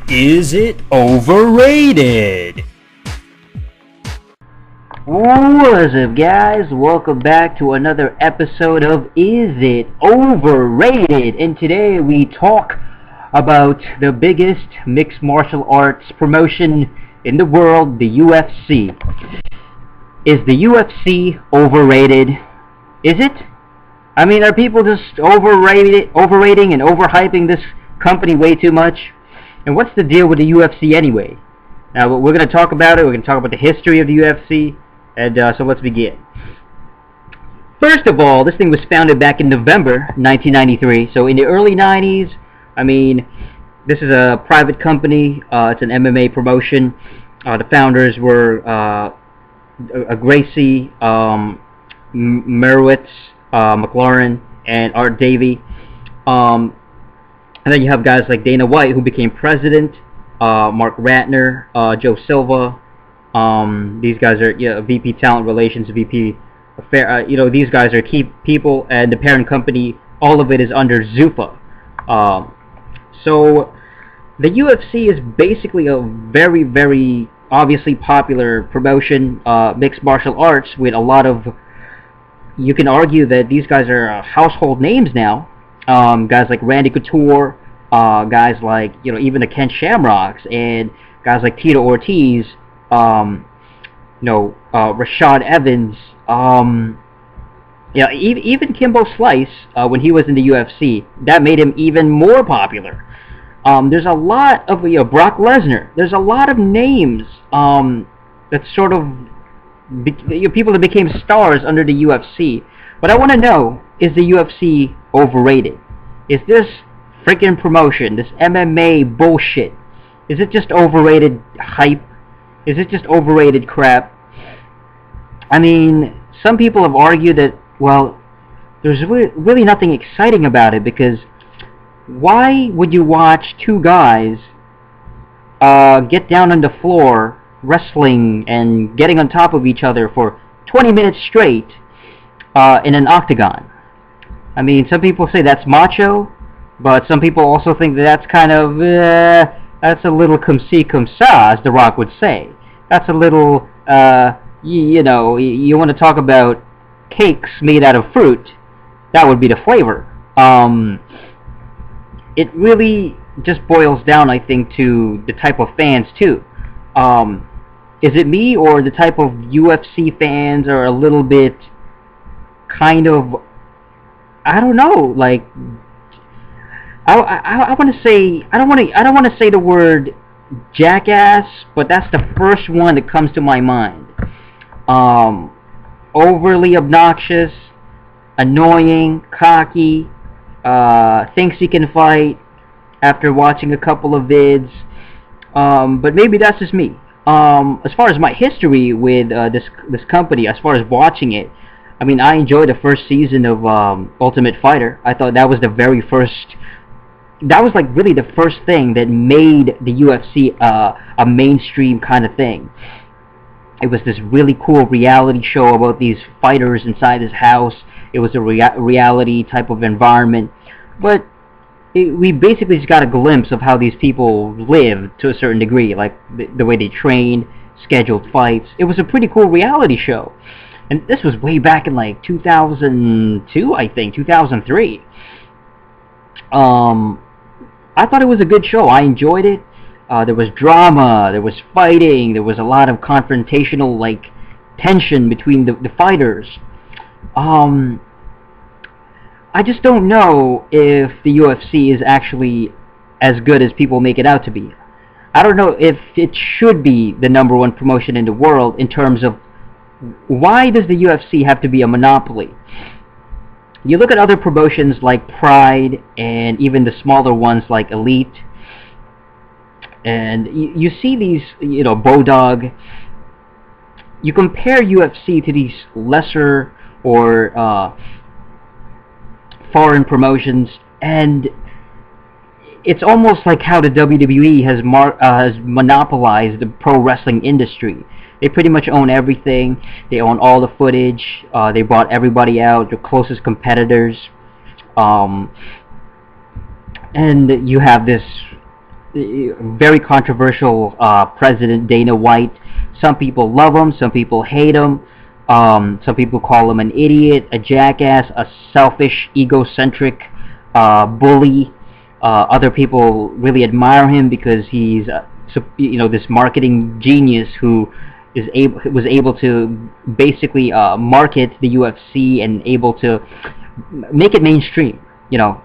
Is it overrated? What's up, guys? Welcome back to another episode of Is It Overrated? And today we talk about the biggest mixed martial arts promotion in the world, the UFC. Is the UFC overrated? Is it? I mean, are people just overrating and overhyping this company way too much? And what's the deal with the UFC anyway? Now, we're going to talk about it. We're going to talk about the history of the UFC. And so let's begin. First of all, this thing was founded back in November 1993. So in the early 90s, I mean, this is a private company. It's an MMA promotion. The founders were Gracie, Merowitz, McLaurin, and Art Davie. And then you have guys like Dana White, who became president, Mark Ratner, Joe Silva. These guys are VP Talent Relations, VP Affair. These guys are key people, and the parent company, all of it is under Zuffa. So the UFC is basically a very, very obviously popular promotion, mixed martial arts, with a lot of, you can argue that these guys are household names now. Guys like Randy Couture, guys like, even the Ken Shamrocks, and guys like Tito Ortiz, Rashad Evans, even Kimbo Slice, when he was in the UFC, that made him even more popular. There's a lot of, Brock Lesnar, there's a lot of names, that sort of, people that became stars under the UFC. But I want to know, is the UFC overrated? Is this freaking promotion, this MMA bullshit, is it just overrated hype? Is it just overrated crap? I mean, some people have argued that, well, there's really nothing exciting about it, because why would you watch two guys get down on the floor wrestling and getting on top of each other for 20 minutes straight in an octagon? I mean, some people say that's macho, but some people also think that that's kind of, that's a little comme ci, comme ça, as The Rock would say. That's a little, you want to talk about cakes made out of fruit, that would be the flavor. It really just boils down, I think, to the type of fans, too. Is it me, or the type of UFC fans are a little bit kind of, I don't know, like, I want to say, I don't want to say the word jackass, but that's the first one that comes to my mind. Overly obnoxious, annoying, cocky, thinks he can fight after watching a couple of vids. But maybe that's just me. As far as my history with this company, as far as watching it, I mean, I enjoyed the first season of Ultimate Fighter. I thought that was the very first. That was like really the first thing that made the UFC a mainstream kind of thing. It was this really cool reality show about these fighters inside this house. It was a reality type of environment, but we basically just got a glimpse of how these people live to a certain degree, like the way they train, scheduled fights. It was a pretty cool reality show. And this was way back in like 2002, I think, 2003. I thought it was a good show. I enjoyed it. There was drama, there was fighting, there was a lot of confrontational, like, tension between the fighters. I just don't know if the UFC is actually as good as people make it out to be. I don't know if it should be the #1 promotion in the world in terms of, why does the UFC have to be a monopoly? You look at other promotions like Pride, and even the smaller ones like Elite, and you see these, Bodog. You compare UFC to these lesser or foreign promotions, and it's almost like how the WWE has monopolized the pro wrestling industry. They pretty much own everything. They own all the footage. They bought everybody out, their closest competitors. And you have this very controversial President Dana White. Some people love him, some people hate him. Some people call him an idiot, a jackass, a selfish, egocentric bully. Other people really admire him because he's, this marketing genius who was able to basically market the UFC and able to make it mainstream. You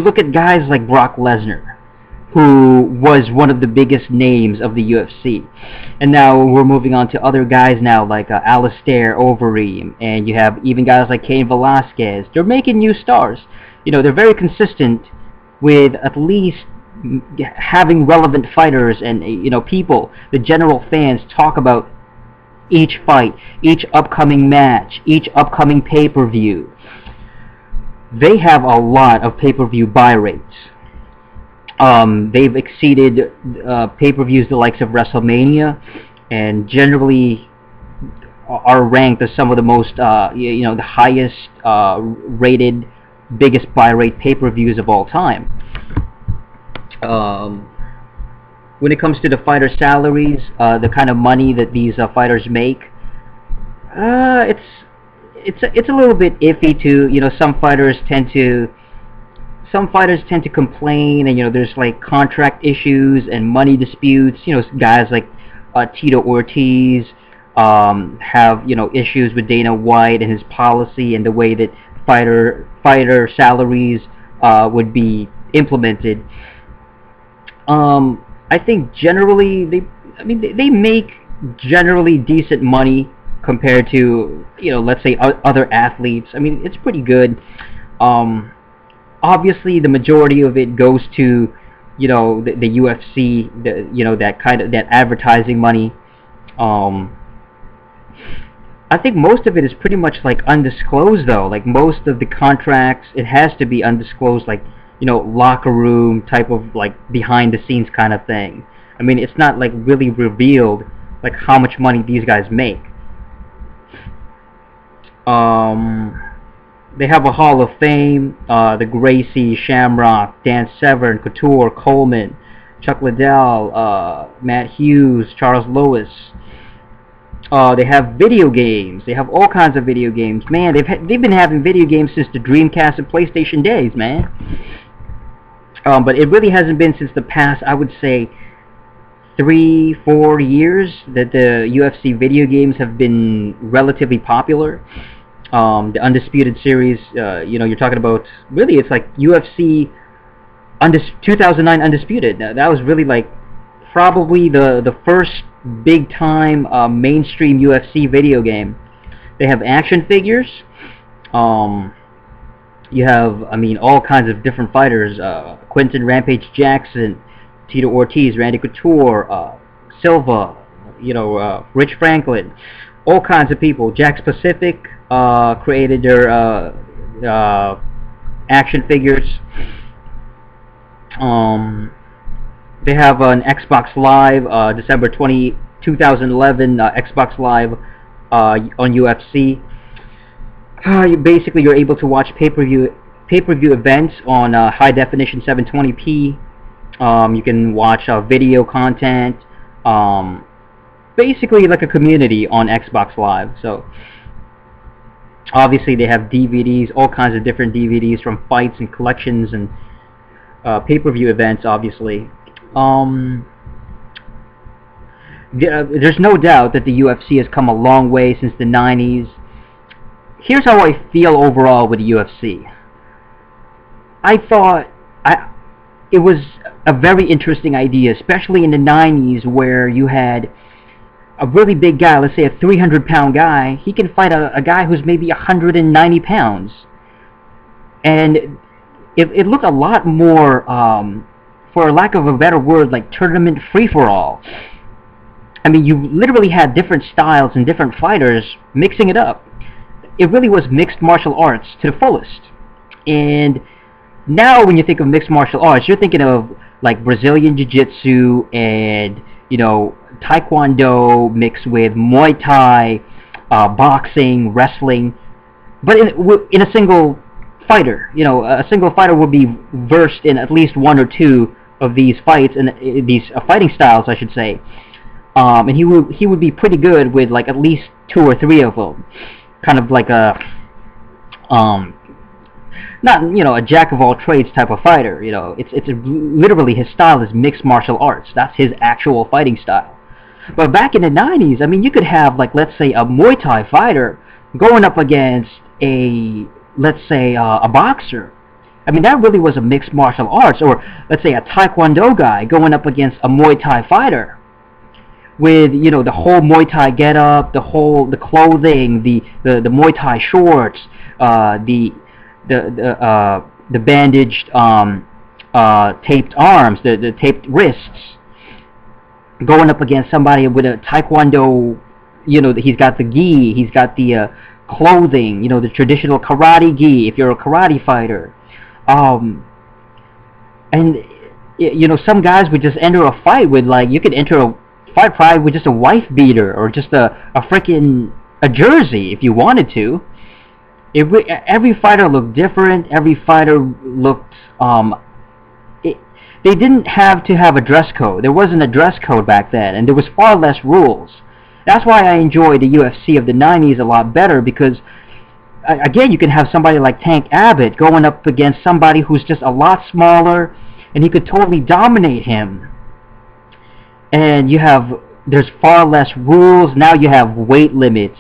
look at guys like Brock Lesnar, who was one of the biggest names of the UFC. And now we're moving on to other guys now, like Alistair Overeem, and you have even guys like Cain Velasquez. They're making new stars. They're very consistent with at least having relevant fighters and, people, the general fans, talk about each fight, each upcoming match, each upcoming pay-per-view. They have a lot of pay-per-view buy rates. They've exceeded pay-per-views the likes of WrestleMania, and generally are ranked as some of the most, the highest rated, biggest buy rate pay-per-views of all time. When it comes to the fighter salaries, the kind of money that these fighters make, it's a little bit iffy too. Some fighters tend to complain, and there's like contract issues and money disputes. Guys like Tito Ortiz have issues with Dana White and his policy and the way that fighter salaries would be implemented. I think generally they make generally decent money compared to let's say other athletes. It's pretty good. Obviously, the majority of it goes to, the UFC, that advertising money. I think most of it is pretty much like undisclosed though. Like most of the contracts, it has to be undisclosed, like locker room type of like behind the scenes kind of thing. It's not like really revealed like how much money these guys make. They have a Hall of Fame, the Gracie, Shamrock, Dan Severn, Couture, Coleman, Chuck Liddell, Matt Hughes, Charles Lewis. They have video games. They have all kinds of video games. Man, they've been having video games since the Dreamcast and PlayStation days, man. But it really hasn't been since the past, I would say, 3-4 years that the UFC video games have been relatively popular. The Undisputed series, you're talking about, really, it's like UFC 2009 Undisputed. That was really like probably the first big time mainstream UFC video game. They have action figures. You have, all kinds of different fighters. Quinton Rampage Jackson, Tito Ortiz, Randy Couture, Silva, Rich Franklin, all kinds of people. Jack's Pacific created their action figures. They have an Xbox Live, December 2011 Xbox Live on UFC. Basically, you're able to watch pay-per-view events on high definition 720p. You can watch video content. Basically, like a community on Xbox Live. So, obviously, they have DVDs, all kinds of different DVDs from fights and collections and pay-per-view events. Obviously, there's no doubt that the UFC has come a long way since the 90s. Here's how I feel overall with the UFC. I thought it was a very interesting idea, especially in the 90s, where you had a really big guy, let's say a 300-pound guy. He can fight a guy who's maybe 190 pounds. And it looked a lot more, for lack of a better word, like tournament free-for-all. You literally had different styles and different fighters mixing it up. It really was mixed martial arts to the fullest. And now when you think of mixed martial arts, you're thinking of like Brazilian jiu-jitsu and, taekwondo mixed with Muay Thai, boxing, wrestling, but in a single fighter. You know, a single fighter would be versed in at least one or two of these fights, and these fighting styles, I should say. And he would be pretty good with like at least 2 or 3 of them. Kind of like a not, you know, a jack of all trades type of fighter. You know, it's literally, his style is mixed martial arts. That's his actual fighting style. But back in the 90s, I mean, you could have, like, let's say a Muay Thai fighter going up against a, let's say, a boxer. I mean, that really was a mixed martial arts. Or let's say a Taekwondo guy going up against a Muay Thai fighter, with, you know, the whole Muay Thai getup, the clothing, the Muay Thai shorts, the bandaged taped arms, the taped wrists, going up against somebody with a Taekwondo, you know, he's got the gi, he's got the clothing, you know, the traditional karate gi, if you're a karate fighter. And, you know, some guys would just enter a fight with, like, you could enter a fight probably with just a wife beater, or just a freaking jersey, if you wanted to. Every fighter looked different. Every fighter looked, they didn't have to have a dress code. There wasn't a dress code back then, and there was far less rules. That's why I enjoy the UFC of the 90s a lot better, because, again, you can have somebody like Tank Abbott going up against somebody who's just a lot smaller, and he could totally dominate him. And there's far less rules. Now you have weight limits,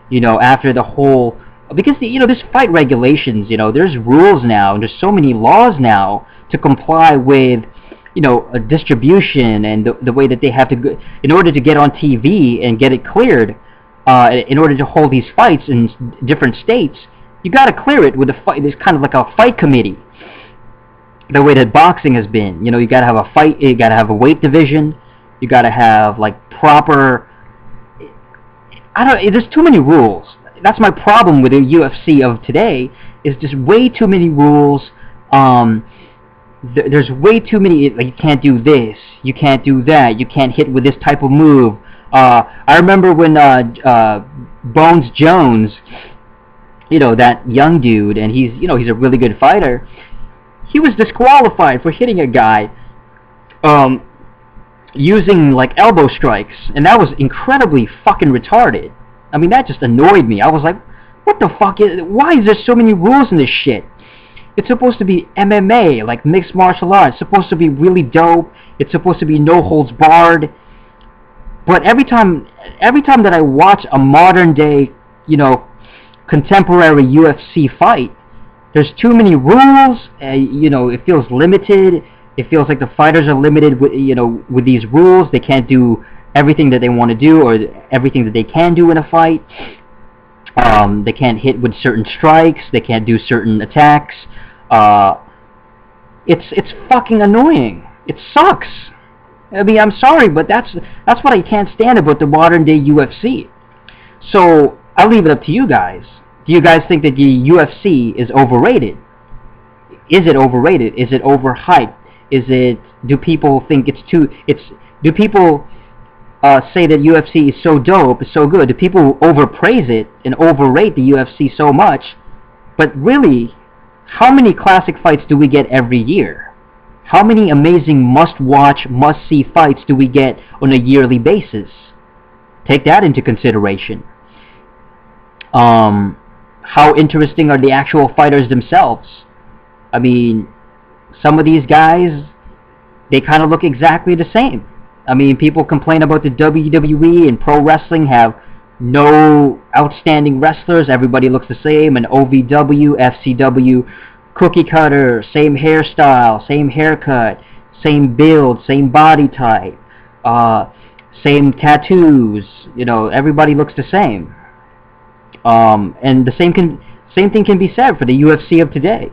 you know, after the whole, because, you know, there's fight regulations, you know, there's rules now, and there's so many laws now to comply with, you know, a distribution, and the way that they have to go, in order to get on TV and get it cleared, in order to hold these fights in different states, you got to clear it with a fight. There's kind of like a fight committee, the way that boxing has been. You know, you got to have a fight, you got to have a weight division, you got to have, like, proper, there's too many rules. That's my problem with the UFC of today, is just way too many rules. There's way too many, like, you can't do this, you can't do that, you can't hit with this type of move. I remember when Bones Jones, you know, that young dude, and he's a really good fighter, he was disqualified for hitting a guy using, like, elbow strikes, and that was incredibly fucking retarded. I mean, that just annoyed me. I was like, what the fuck why is there so many rules in this shit? It's supposed to be MMA, like mixed martial arts. It's supposed to be really dope. It's supposed to be no holds barred. But every time that I watch a modern day, you know, contemporary UFC fight, there's too many rules. You know, it feels limited. It feels like the fighters are limited with, you know, with these rules. They can't do everything that they want to do, or everything that they can do in a fight. They can't hit with certain strikes. They can't do certain attacks. It's fucking annoying. It sucks. I mean, I'm sorry, but that's what I can't stand about the modern day UFC. So I'll leave it up to you guys. Do you guys think that the UFC is overrated? Is it overrated? Is it overhyped? Do people think do people say that UFC is so dope, is so good? Do people overpraise it and overrate the UFC so much? But really, how many classic fights do we get every year? How many amazing must-watch, must-see fights do we get on a yearly basis? Take that into consideration. How interesting are the actual fighters themselves? I mean, some of these guys, they kind of look exactly the same. I mean, people complain about the WWE and pro wrestling have no outstanding wrestlers. Everybody looks the same. And OVW, FCW, cookie cutter, same hairstyle, same haircut, same build, same body type, same tattoos. You know, everybody looks the same. And the same thing can be said for the UFC of today.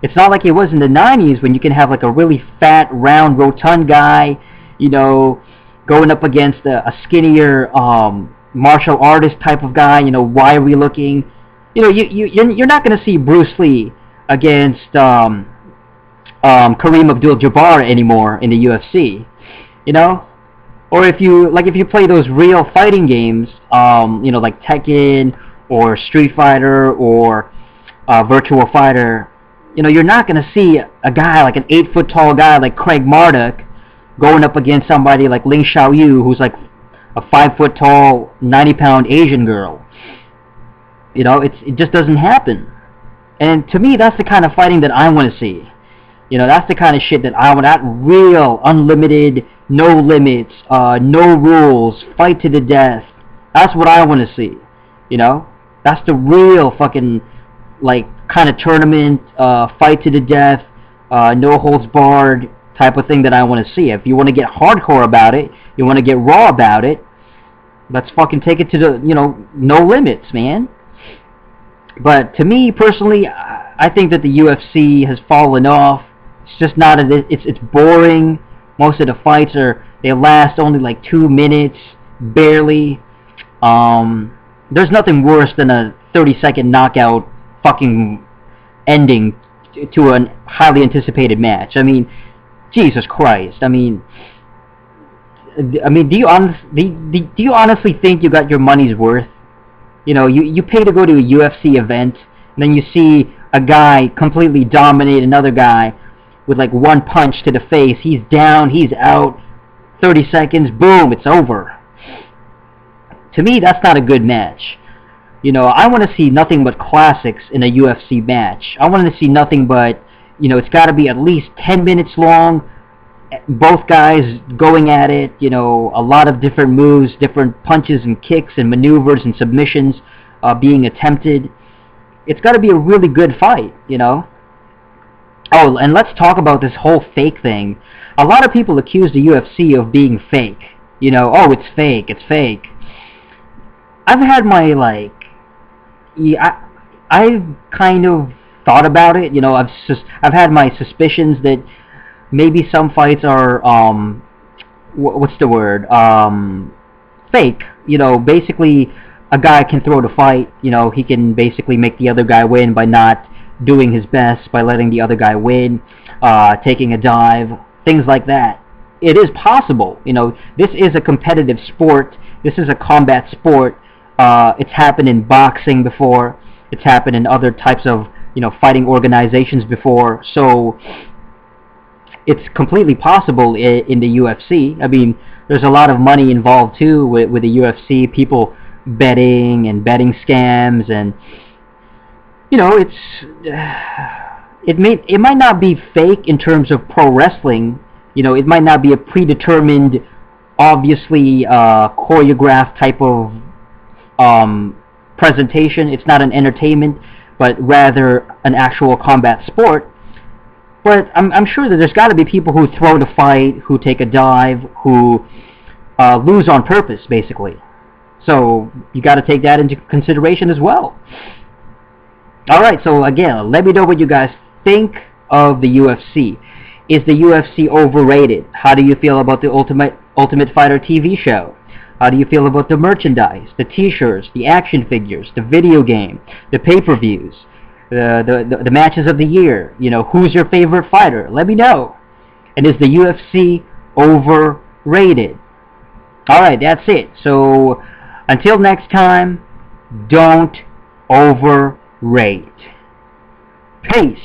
It's not like it was in the 90s when you can have like a really fat, round, rotund guy, you know, going up against a skinnier martial artist type of guy, you know, wiry looking. You know, you're not going to see Bruce Lee against Kareem Abdul-Jabbar anymore in the UFC, you know. Or if you play those real fighting games, you know, like Tekken or Street Fighter or Virtua Fighter, You know, you're not going to see a guy like an 8-foot tall guy like Craig Marduk going up against somebody like Ling Xiaoyu, who's like a 5-foot tall, 90-pound Asian girl. You know, it just doesn't happen. And to me, that's the kind of fighting that I want to see. You know, that's the kind of shit that I want. That real, unlimited, no limits, no rules, fight to the death. That's what I want to see. You know, that's the real fucking, like, kind of tournament, fight to the death, no holds barred type of thing that I want to see. If you want to get hardcore about it, you want to get raw about it, let's fucking take it to the, you know, no limits, man. But to me personally, I think that the UFC has fallen off. It's just not it's boring. Most of the fights they last only like 2 minutes, barely. There's nothing worse than a 30-second knockout fucking ending to a highly anticipated match. I mean, Jesus Christ. I mean, do you honestly think you got your money's worth? You know, you pay to go to a UFC event, and then you see a guy completely dominate another guy with like one punch to the face. He's down, he's out, 30 seconds, boom, it's over. To me, that's not a good match. You know, I want to see nothing but classics in a UFC match. I want to see nothing but, you know, it's got to be at least 10 minutes long, both guys going at it, you know, a lot of different moves, different punches and kicks and maneuvers and submissions being attempted. It's got to be a really good fight, you know. Oh, and let's talk about this whole fake thing. A lot of people accuse the UFC of being fake. You know, oh, it's fake, it's fake. I've had my, like, yeah, I've kind of thought about it. You know, I've had my suspicions that maybe some fights are, what's the word, fake. You know, basically, a guy can throw the fight. You know, he can basically make the other guy win by not doing his best, by letting the other guy win, taking a dive, things like that. It is possible. You know, this is a competitive sport. This is a combat sport. It's happened in boxing before. It's happened in other types of, you know, fighting organizations before. So it's completely possible in the UFC. I mean, there's a lot of money involved too with the UFC. People betting and betting scams, and you know, it might not be fake in terms of pro wrestling. You know, it might not be a predetermined, obviously choreographed type of presentation. It's not an entertainment, but rather an actual combat sport. But I'm sure that there's got to be people who throw the fight, who take a dive, who lose on purpose, basically. So you got to take that into consideration as well. Alright, so again, let me know what you guys think of the UFC. Is the UFC overrated? How do you feel about the Ultimate Fighter TV show? How do you feel about the merchandise, the t-shirts, the action figures, the video game, the pay-per-views, the matches of the year? You know, who's your favorite fighter? Let me know. And is the UFC overrated? Alright, that's it. So, until next time, don't overrate. Peace.